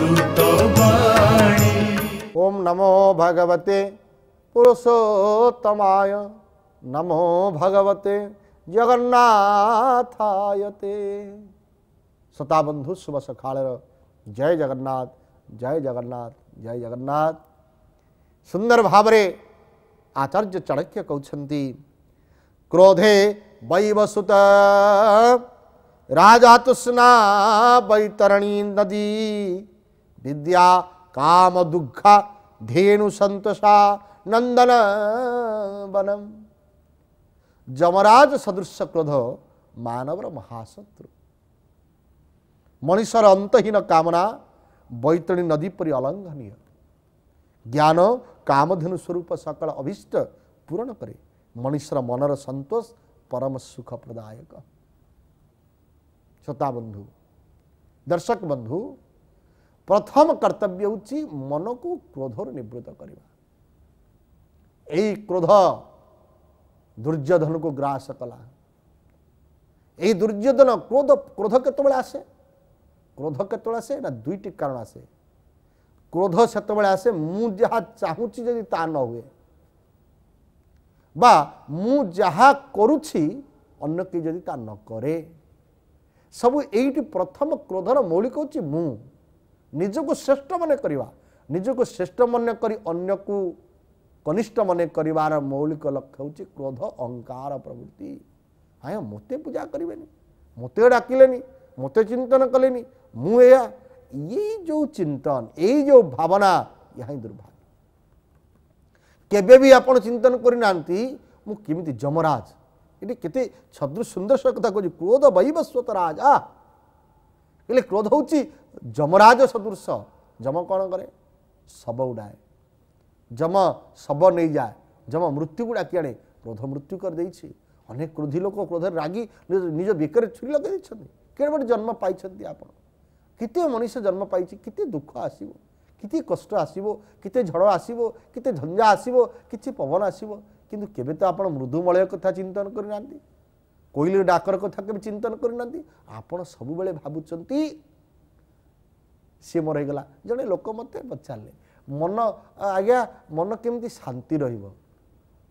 अमृतवाणी। ओम नमो भगवते पुरुषोत्तमाय, नमो भगवते जगन्नाथायते। श्रोता बंधु शुभ सकाळ, जय जगन्नाथ, जय जगन्नाथ, जय जगन्नाथ। सुंदर भावरे आचार्य चाणक्य कहते क्रोधे वैवसुत राजातुष्णा वैतरणी नदी विद्या काम दुःखा धेनु संतोषा नंदन वनम। जमराज सदृश क्रोध मानवर महाशत्रु। मनुष्यर अंतहीन कामना बैतरणी नदी परि अलंघनीय। ज्ञान कामधेनु स्वरूप सकल अभिष्ट पूरण करे। मनुष्यर मनर संतोष परम सुख प्रदायक। श्रोता बंधु, दर्शक बंधु, प्रथम कर्तव्य होची मन को क्रोधर निवृत्त करवा। यही क्रोध दुर्योधन को ग्रास कला। यही दुर्योधन क्रोध क्रोध केतबेले आसे? क्रोध केतबेले आसे ना दुईटी कारण आसे। क्रोध सेतबेले आसे मु जहा चाहूची जदि ता न हुए, बा मु जहा करुछि अन्य के जदि ता न करे। सब एइटी प्रथम क्रोधर मौलिक होची मु। निजको श्रेष्ठ मन करवा, निजको श्रेष्ठ मन करी अन्य को कनिष्ठ मन करिवार मौलिक लक्ष्य होची क्रोध अहंकार प्रवृत्ति। आया मते पूजा करेनि, मते डाकिलेनि, मते चिंतन कलेनि, मु एया, ये जो चिंतन, ये जो भावना, यह दुर्भाग्य। केबे भी आपण चिंतन करिनांती मु किमिति जमराज। ये केते छद्र सुंदर कथा कहूँ, क्रोध वैवस्वत राजा। इले क्रोध होची जमराज सदृश। जम कौन करे? शब उड़ाए। जम शब नहीं जाए, जम मृत्यु को डाकी आने। क्रोध मृत्यु कर देछि। अनेक क्रोधी लोक क्रोध रागी निज बेकर छुरी लगे देछथि। केडे बडे जन्म पाइछथि आपण? किते मनुष्य जन्म पाइछि, किते दुख आसीबो, किते कष्ट आसीबो, किते झड़ आसीबो, किते झंझा आसीबो, किछि पवन आसीबो, किंतु केबे तो आपण मृदुमलय कथा चिंतन करिनांती, कोइली डाकर कथा केबे चिंतन करिनांती। आपण सब बेले भाबुचंती सी मोर होगा। जड़े लोक मत पचारे मन आज्ञा मन केमती शांति रहिबो,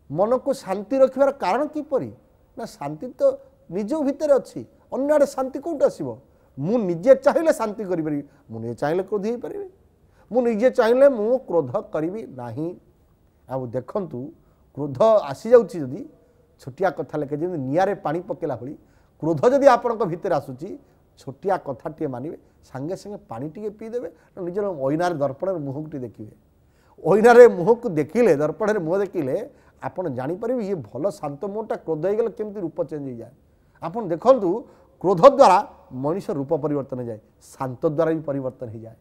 मन को शांति रखिबार कारण किपरि ना शांति तो निज भितर अच्छी। अन्य आड़े शांति कौट आसो? मु निजे चाहिए शांति करि परिबि, मु निजे चाहिए क्रोध हो पारि, मु निजे चाहिए मु क्रोध करिबि नाही। आ देखंतु क्रोध आसी जाउची जदि छोटिया कथा लेके जे नियारे पानी पकेला भली क्रोध जदि आपनक भितर आसुची, छोटिया कथा टे मानिबे, सांगे सांगे पानी टे पीदेवे, निजर ओइनार दर्पण मुह टे देखिए। ओइनारे मुह को देखिले, दर्पण मुह देखिले आपन जानी परिबे ये भल शांत मुहटा क्रोध हो गले केमती रूप चेंज हो जाए। आपन देखंतु क्रोध द्वारा मनुष्य रूप परिवर्तन हो जाए, शांत द्वारा भी परिवर्तन हो जाए।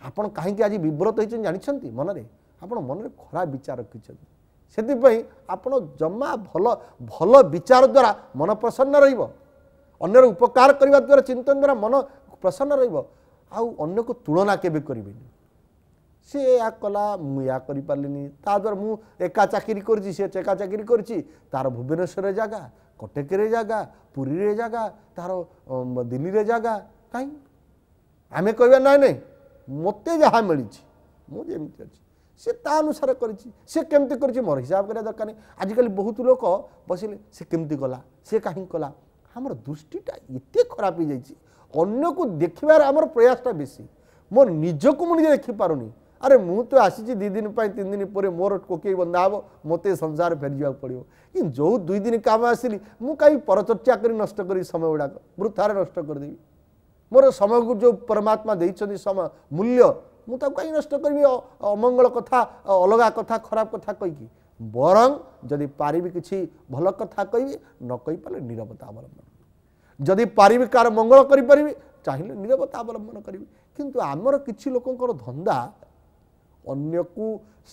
आपन कहीं आज विव्रत होइछन जानिछंती मनरे? आपन मनरे खराब विचार रखिछन, सेति आपन जम्मा भल भल विचार द्वारा मन प्रसन्न रहिबो। अन्यर उपकार करने द्वारा चिंतन द्वारा मन प्रसन्न रहिबो। आउ अन्य को तुलना केबे करिबेनी। से या कला मु या करि पारलिनी, ता द्वारा मु एका चाकरी करछि, से एका चाकरी करछि, तार भुवनेश्वर जगह, कटक रे जगह, पुरी रे जगह, तार दिल्ली रे जगह। काई आमे कहबा नै नै मते जहा मिलिछि मु जेमति अछि से ता अनुसार करिछि, से केमति करिछि मोर हिसाब करे दरकार नै। आजिकल बहुत लोक बसिले से केमति कला, से काहे कला। हमर दृष्टिटा एते खराब हो जाइछि, अन्य को देखिबार हमर प्रयासटा बेसी, मोर निजको मुझे देखि पारुनी। अरे मु तो आसी 2 दिन 3 दिन पर मोर कोके बंधा हम, मते संसार फेरी जा पड़ो। कि जो 2 दिन काम आसिली मु कहीं परचर्चा कर नष्ट करी समय गुड़ाक वृथार नष्ट करदेवी। मोर समय को जो परमात्मा देइछन्ती समय मूल्य मु ताको कहीं नष्ट करी अमंगल कथा, अलगा कथा, खराब कथा कहीकि। बरं जदि पारिबी किछि भल कथा कहिबी, न कहि पाले नीरवता अवलंबन। जदि पारिबी कार मंगल करि परिबी, चाहिए नीरवता अवलंबन करिबी। किंतु आमर किछि लोकंकर धंदा अन्य को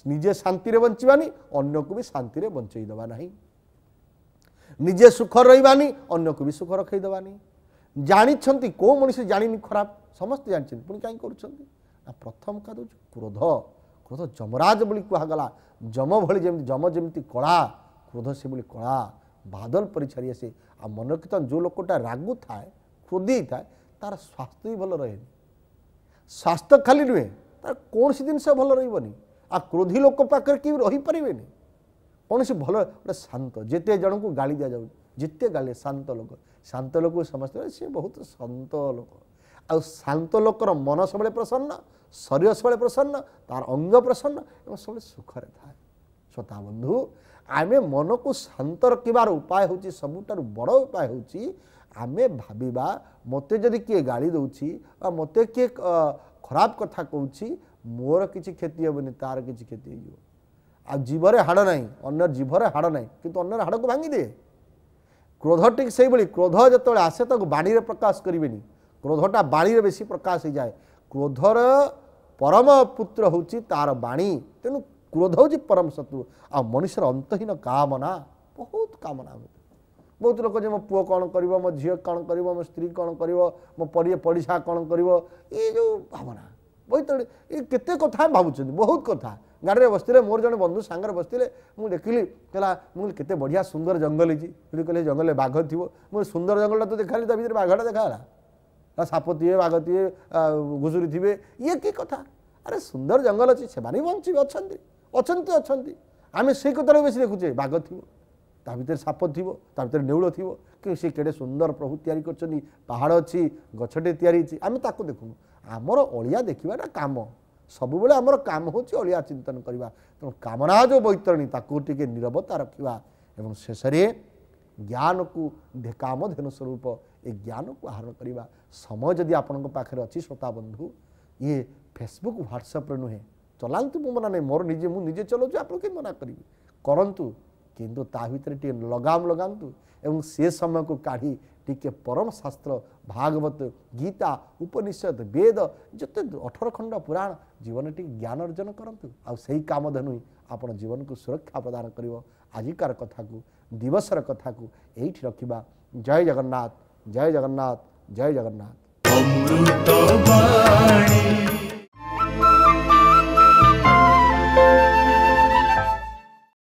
निजे शांति रे बंचिबानी, अन्य को भी शांति रे बंचई दबा नहीं। निजे सुख रहिबानी, अन्य को भी सुख रखई दबानी। जानिछंती को मनुष्य जानिनी खराब, समस्त जानिछंती पुणी काई करूछंती ना। प्रथम का दो क्रोध, क्रोध जमराज बोली कहगला। जम भली जेमती जम जेमती कला, क्रोध से बोली कला बादल परि छाड़ी आसे। आ मन कीर्तन जो लोकटा रागु थाए, क्रोधी थाए, तार स्वास्थ्य भी भल रहे। स्वास्थ्य खाली नुहे तार कौन सी जिनस भल रही आ क्रोधी लोक पाखे कि रही पारे कौन सी भल गोटे शांत जिते जन को गाड़ी दि जाऊ जिते गाली शांत लोक समझते सी बहुत शांत लोक आ शांत लोकर मन सब प्रसन्न शरीर सब प्रसन्न तार अंग प्रसन्न और सब सुखरे थाए श्रोता बंधु आमे मन को शांत रखार उपाय हूँ सबुठ बड़ उपाय हूँ आमे भाविबा मते जदि किए गाड़ी दउछि मते किए खराब कथा कहूँ मोर किसी क्षति हेबनी तार किसी क्षति हो आ जीवरे हाड़ ना अन्य जीवरे हाड़ ना कि अन्य हाड़ को भांगी दे क्रोध ठीक से भाई क्रोध जो आसे तो बाणी प्रकाश करें क्रोधटा बाणी बेसी प्रकाश हो जाए क्रोधर परम पुत्र हूँ तार बाणी तेणु क्रोध हूँ परम शत्रु आ मनुष्यर अंतहीन कामना बहुत कामना बहुत लोग जे मो पुओ कौन कर मो झील कौन कर मो स्त्री कौन कर मो पड़िशा कौन कर ये जो भावना बहुत ये केते कथा भावुं बहुत कथा गाड़ी में बसते मोर जन बंधु सांगे बसते मुझे देखिली कहला मुझे केते बढ़िया सुंदर जंगल है कहले जंगल में बाघ थी मुझे सुंदर जंगल तो देखा भर बाघटा देखा साप थे बाघ थे घुषुरी थे ये कि कथा अरे सुंदर जंगल अच्छी से बंची अच्छा आम से कथा बेस देखुचे बाघ थी ता भीतर साप थी भीतर नेउल थी कि सी केड़े सुंदर प्रभु तैयारी कर पहाड़ अच्छी गछटे तैयारी आम ताको देखुनु आमर अलिया देखाटा काम सब बेले आमर काम हूँ अलिया चिंतन करवा तेणु कामना जो बैतरणी ताकू टिके नीरवता रखा एवं शेष ज्ञान को काम धेनु स्वरूप ए ज्ञान को आहरण करवा समय जदि आपण पाखे अच्छी श्रोता बंधु ये फेसबुक व्हाट्सएप नुहे चलांतु मो मना नहीं मोर निजे मुझे चलाऊँ आप मना करी करंतु किंतु ता भीतर टे लगाम लगातु एवं से समय को काढ़ी टिके परम शास्त्र भागवत गीता उपनिषद वेद जिते 18 खंड पुराण जीवन टी ज्ञान अर्जन करंतु आ सही काम धनु आप जीवन को सुरक्षा प्रदान करिवो आजिकार कथा को दिवसर कथा को एठी रखिबा जय जगन्नाथ जय जगन्नाथ जय जगन्नाथ।